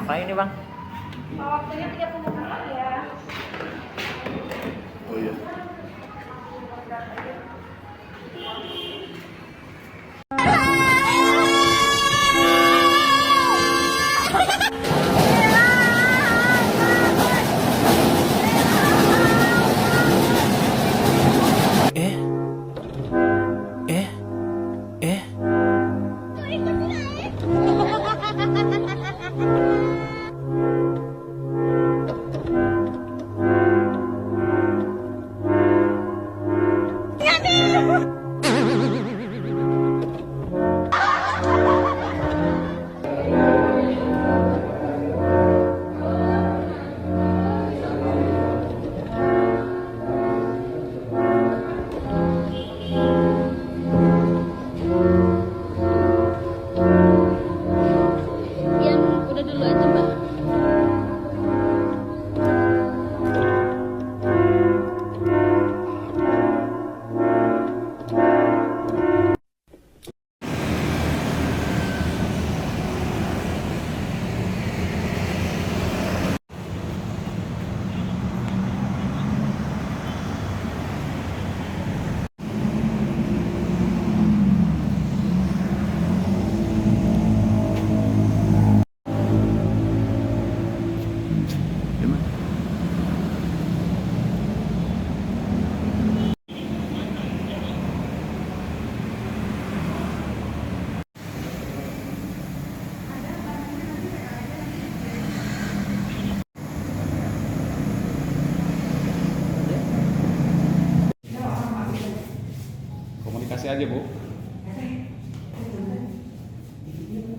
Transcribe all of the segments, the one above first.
ngapain nih bang? Waktunya 30 menit ya. Oh iya. Yang udah dulu aja mbak. Gimana? Komunikasi aja bu.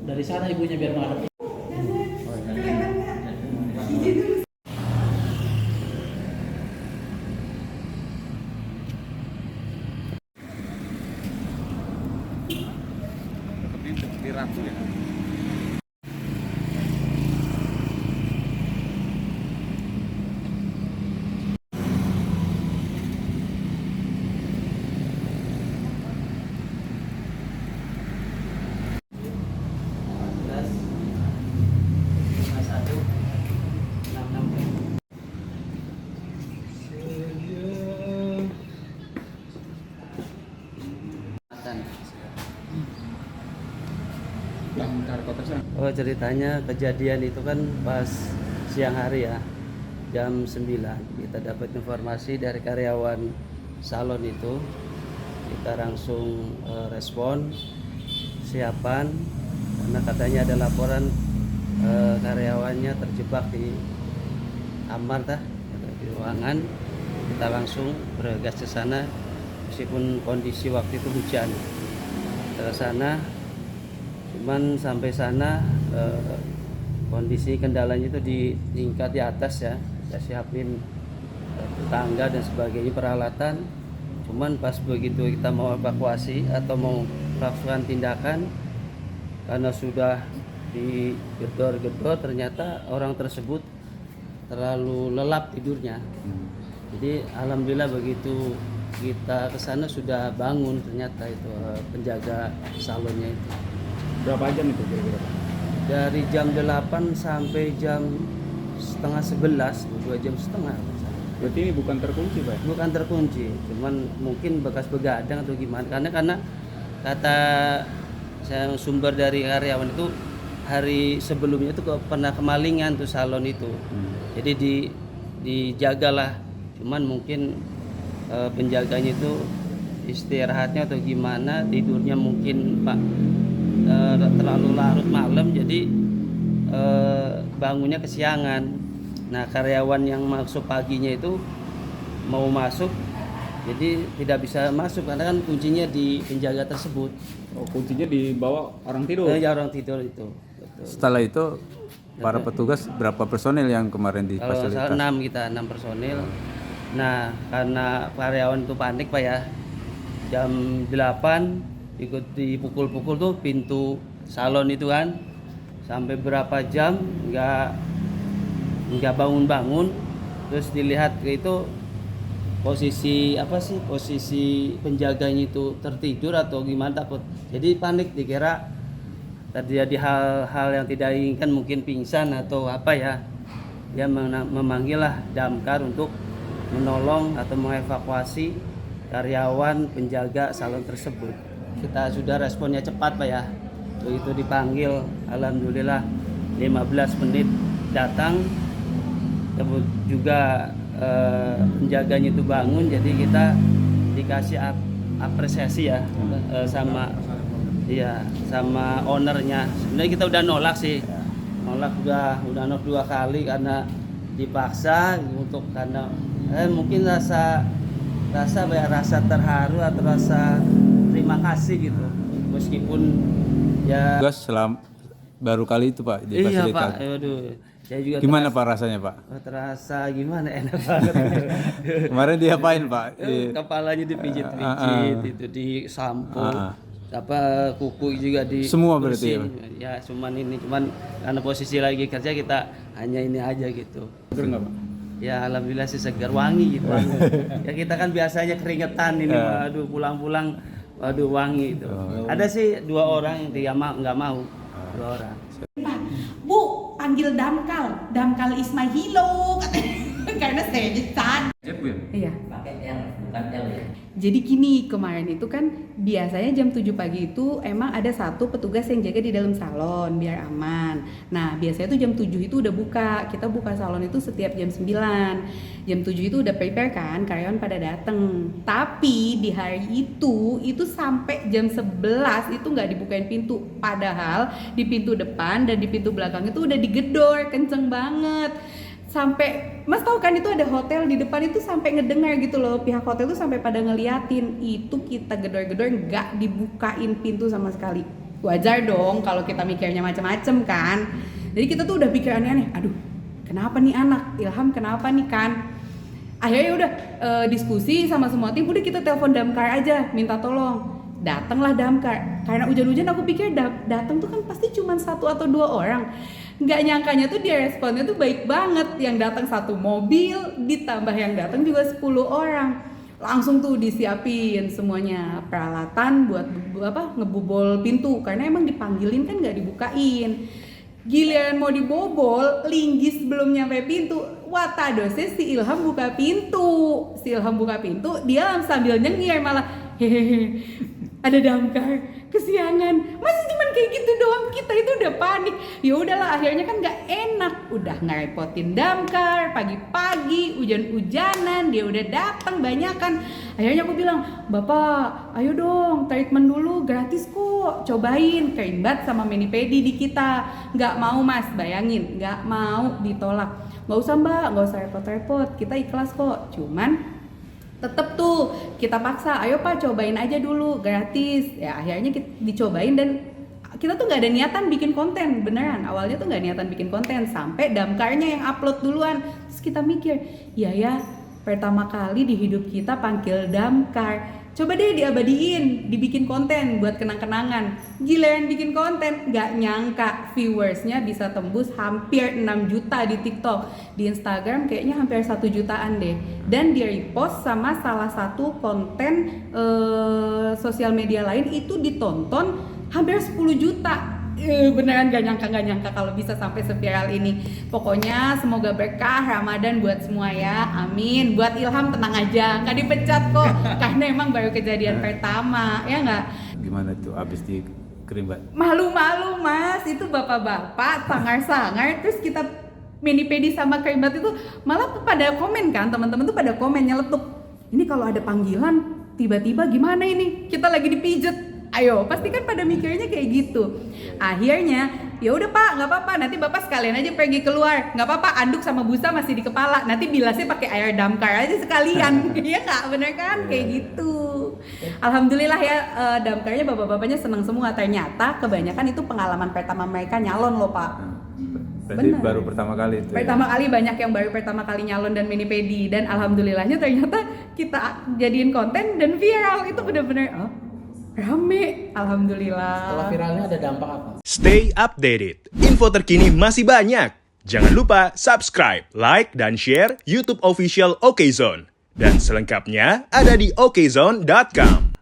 Dari sana ibunya biar menghadap. Di ratu ya. Oh, ceritanya kejadian itu kan pas siang hari ya, jam 9 kita dapat informasi dari karyawan salon itu. Kita langsung respon siapan karena katanya ada laporan karyawannya terjebak di kamar di ruangan. Kita langsung bergegas ke sana meskipun kondisi waktu itu hujan. Ke sana, cuman sampai sana kondisi kendalanya itu di tingkat di atas ya, kita siapin tangga dan sebagainya peralatan. Cuman pas begitu kita mau evakuasi atau mau melakukan tindakan, karena sudah digedor-gedor, ternyata orang tersebut terlalu lelap tidurnya. Jadi alhamdulillah begitu kita ke sana sudah bangun, ternyata itu penjaga salonnya itu. Berapa jam itu kira-kira? Dari jam 8 sampai jam setengah 11, 2 jam setengah. Berarti ini bukan terkunci pak? Bukan terkunci, cuman mungkin bekas begadang atau gimana. Karena kata saya sumber dari karyawan itu, hari sebelumnya itu pernah kemalingan tuh salon itu. Jadi dijagalah, cuman mungkin penjaganya itu istirahatnya atau gimana, tidurnya mungkin pak terlalu larut malam, jadi bangunnya kesiangan. Nah, karyawan yang masuk paginya itu mau masuk, jadi tidak bisa masuk karena kan kuncinya di penjaga tersebut. Oh, kuncinya dibawa orang tidur? Ya, orang tidur itu. Betul. Setelah itu para petugas berapa personil yang kemarin di Kalau fasilitas? salah 6 personil. Nah, karena karyawan itu panik pak ya, jam 8 ikut dipukul-pukul tuh pintu salon itu kan, sampai berapa jam nggak bangun-bangun. Terus dilihat itu posisi posisi penjaganya itu tertidur atau gimana, takut, jadi panik, dikira terjadi hal-hal yang tidak diinginkan, mungkin pingsan atau apa ya, dia memanggillah damkar untuk menolong atau mengevakuasi karyawan penjaga salon tersebut. Kita sudah responnya cepat Pak ya, begitu dipanggil alhamdulillah 15 menit datang, juga penjaganya itu bangun, jadi kita dikasih apresiasi ya sama ownernya. Sebenarnya kita udah nolak sih, udah nolak 2 kali karena dipaksa karena mungkin rasa terharu atau rasa terima kasih gitu, meskipun ya Tugas baru kali itu Pak di iya fasilitas. Pak, aduh, saya juga Gimana Pak rasanya Pak? terasa gimana, enak banget. Kemarin diapain Pak? Kepalanya dipijit-pijit, itu disampo, kuku juga di Semua berarti ya cuman karena posisi lagi kerja kita hanya ini aja gitu. Seger nggak Pak? Ya alhamdulillah sih segar, wangi gitu. Ya kita kan biasanya keringetan ini, waduh pulang-pulang waduh wangi itu. Ada sih 2 orang yang dia nggak mau, 2 orang. Bu, panggil damkal is my hero karena saya nyetan. Iya. Jadi gini, kemarin itu kan biasanya jam 7 pagi itu emang ada satu petugas yang jaga di dalam salon biar aman. Nah, biasanya tuh jam 7 itu udah buka. Kita buka salon itu setiap jam 9. Jam 7 itu udah prepare kan, karyawan pada dateng. Tapi di hari itu sampai jam 11 itu nggak dibukain pintu. Padahal di pintu depan dan di pintu belakang itu udah digedor kenceng banget. Sampai Mas tahu kan itu ada hotel di depan itu, sampai ngedengar gitu loh, pihak hotel itu sampai pada ngeliatin. Itu kita gedor-gedor nggak dibukain pintu sama sekali. Wajar dong kalau kita mikirnya macam-macam kan. Jadi kita tuh udah pikir aneh-aneh, aduh kenapa nih anak, Ilham kenapa nih kan. Akhirnya udah diskusi sama semua tim, udah kita telepon damkar aja minta tolong. Datanglah damkar, karena hujan-hujan aku pikir datang tuh kan pasti cuma 1 atau 2 orang. Nggak nyangkanya tuh dia responnya tuh baik banget, yang datang 1 mobil ditambah yang datang juga 10 orang. Langsung tuh disiapin semuanya peralatan buat ngebobol pintu, karena emang dipanggilin kan nggak dibukain. Giliran mau dibobol, linggis belum nyampe pintu, watadose si Ilham buka pintu. Dia sambil nyengir malah hehehe, ada damkar, kesiangan. Masih cuman kayak gitu doang, kita itu udah panik. Ya udahlah, akhirnya kan nggak enak, udah ngerepotin damkar pagi-pagi, hujan-hujanan, dia udah datang banyakan. Akhirnya aku bilang, Bapak, ayo dong treatment dulu, gratis kok, cobain Creambath sama Mani-Pedi di kita. Nggak mau Mas, bayangin, nggak mau, ditolak. Nggak usah Mbak, nggak usah repot-repot, kita ikhlas kok. Cuman tetep tuh kita paksa, ayo Pak cobain aja dulu gratis. Ya akhirnya kita dicobain, dan kita tuh nggak ada niatan bikin konten, beneran awalnya tuh nggak niatan bikin konten, sampai damkarnya yang upload duluan. Terus kita mikir, iya ya pertama kali di hidup kita panggil damkar, coba deh diabadiin, dibikin konten buat kenang-kenangan. Giliran bikin konten, nggak nyangka viewersnya bisa tembus hampir 6 juta di TikTok. Di Instagram kayaknya hampir 1 jutaan deh. Dan dia repost sama salah satu konten sosial media lain, itu ditonton hampir 10 juta. Beneran gak nyangka kalau bisa sampai seviral ini. Pokoknya semoga berkah Ramadan buat semua ya, amin. Buat Ilham tenang aja, gak dipecat kok. Karena emang baru kejadian pertama, ya gak? Gimana tuh abis di Creambath? Malu-malu Mas, itu bapak-bapak sangar-sangar. Terus kita Mani-Pedi sama Creambath itu malah pada komen kan, teman-teman tuh pada komen nyeletuk, ini kalau ada panggilan tiba-tiba gimana ini, kita lagi dipijet. Ayo, pasti kan pada mikirnya kayak gitu. Akhirnya, ya udah Pak, nggak apa-apa. Nanti Bapak sekalian aja pergi keluar. Nggak apa-apa, anduk sama busa masih di kepala. Nanti bilasnya pakai air damkar aja sekalian. Iya nggak, bener kan? Kayak gitu. Alhamdulillah ya, damkarnya bapak-bapaknya senang semua. Ternyata kebanyakan itu pengalaman pertama mereka nyalon loh Pak. Berarti Bener. baru pertama kali itu. Pertama kali, banyak yang baru pertama kali nyalon dan Mani-Pedi. Dan alhamdulillahnya ternyata kita jadiin konten dan viral. Itu bener-bener rame, alhamdulillah. Setelah viralnya ada dampak apa? Stay updated. Info terkini masih banyak. Jangan lupa subscribe, like, dan share YouTube official OKZone. Dan selengkapnya ada di okezone.com.